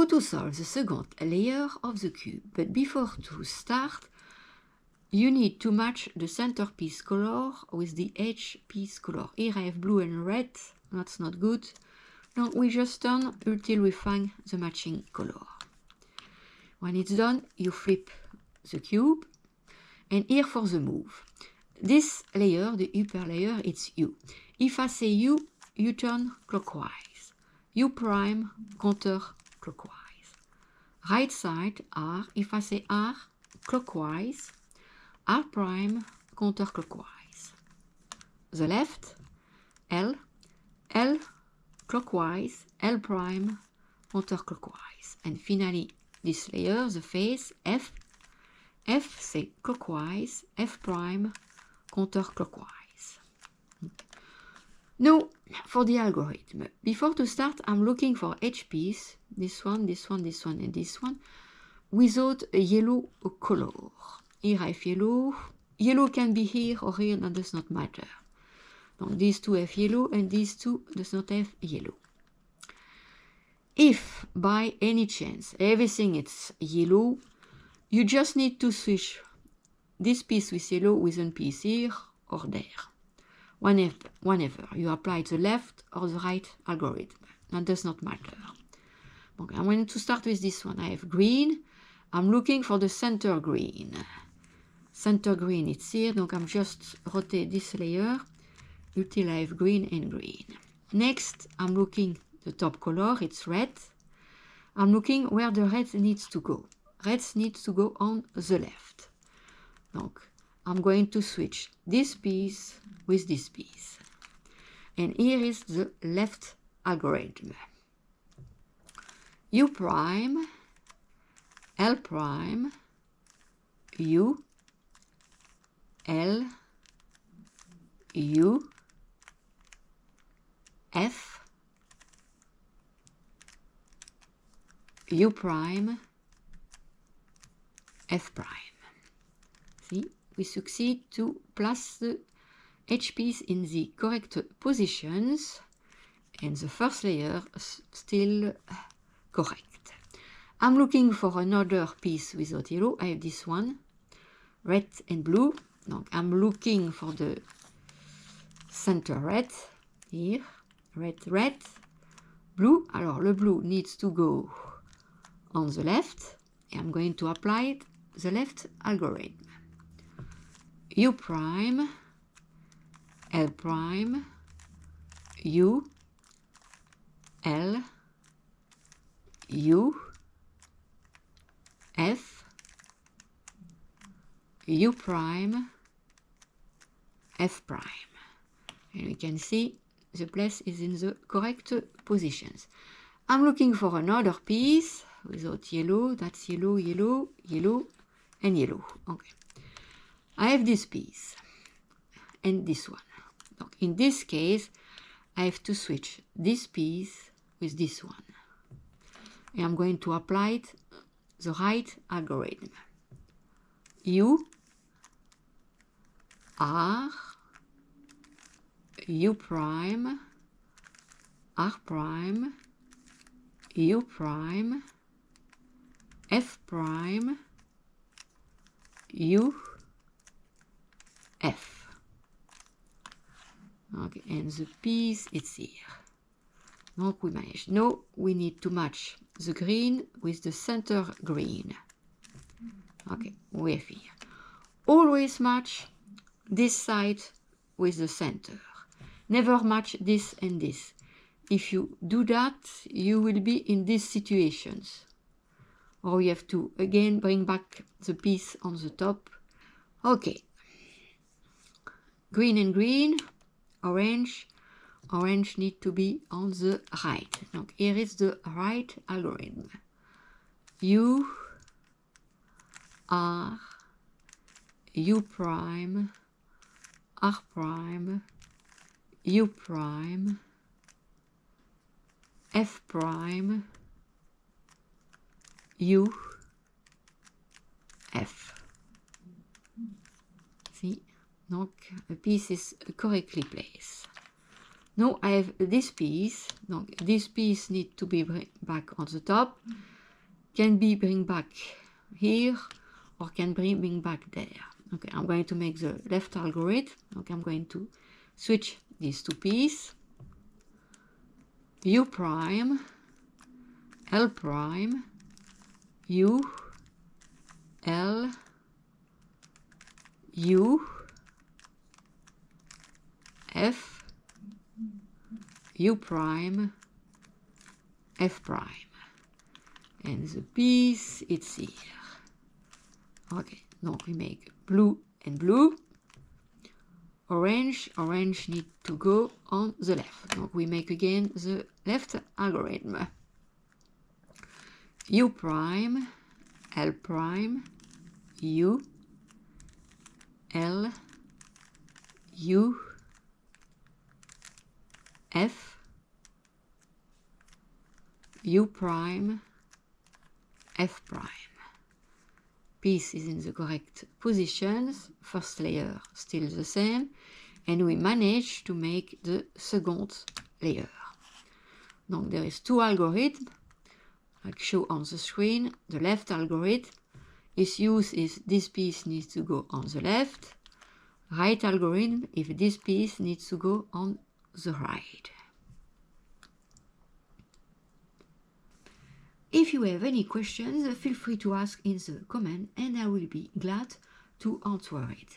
Go to solve the second layer of the cube, but before to start, you need to match the centerpiece color with the edge piece color. Here I have blue and red, that's not good. Now we just turn until we find the matching color. When it's done, you flip the cube, and here for the move. This layer, the upper layer, it's U. If I say U, you turn clockwise. U prime, counterclockwise. Right side, R. If I say R, clockwise. R prime, counterclockwise. The left, L, L, clockwise, L prime, counterclockwise. And finally, this layer, the face, F, F, say clockwise, F prime, counterclockwise. Now, for the algorithm, before to start, I'm looking for edge piece, this one, this one, this one, and this one, without a yellow color. Here I have yellow. Yellow can be here or here, that does not matter. Now, these two have yellow, and these two does not have yellow. If, by any chance, everything is yellow, you just need to switch this piece with yellow with a piece here or there. Whenever you apply the left or the right algorithm, that does not matter. Okay, I'm going to start with this one. I have green. I'm looking for the center green. Center green, it's here. Donc I'm just rotate this layer until I have green and green. Next, I'm looking the top color. It's red. I'm looking where the red needs to go. Red needs to go on the left. Donc I'm going to switch this piece with this piece. And here is the left algorithm. U prime, L prime, U, L, U, F, U prime, F prime. See, we succeed to place the edge piece in the correct positions, and the first layer is still correct. I'm looking for another piece without yellow. I have this one, red and blue. Donc I'm looking for the center red, here, red, red, blue. Alors le blue needs to go on the left, and I'm going to apply the left algorithm. U prime, L prime, U, L, U, F, U prime, F prime. And we can see the place is in the correct positions. I'm looking for another piece without yellow. That's yellow, yellow, yellow, and yellow. Okay. I have this piece and this one. Donc, in this case, I have to switch this piece with this one. And I'm going to apply the right algorithm. U, R, U prime, R prime, U prime, F prime, U, F. Okay, and the piece is here. Donc we manage. Now we need to match the green with the center green. Okay, we have here. Always match this side with the center. Never match this and this. If you do that, you will be in these situations. Or you have to again bring back the piece on the top. Okay. Green and green, orange. Orange need to be on the right. Donc here is the right algorithm. U, R, U prime, R prime, U prime, F prime, U, F. See? Donc the piece is correctly placed. Now I have this piece. Donc this piece needs to be back on the top. can be bring back here or can bring back there. Okay, I'm going to make the left algorithm. Okay, I'm going to switch these two pieces. U prime, L prime, U, L, U, F, U prime, F prime. And the piece, it's here. Okay, donc we make blue and blue. Orange need to go on the left. Donc we make again the left algorithm. U prime, L prime, U, L, U, F, U prime, F prime. Piece is in the correct positions, first layer still the same, and we manage to make the second layer. Donc there is two algorithms, like shown on the screen. The left algorithm, its use is this piece needs to go on the left, right algorithm if this piece needs to go on the right. If you have any questions, feel free to ask in the comment and I will be glad to answer it.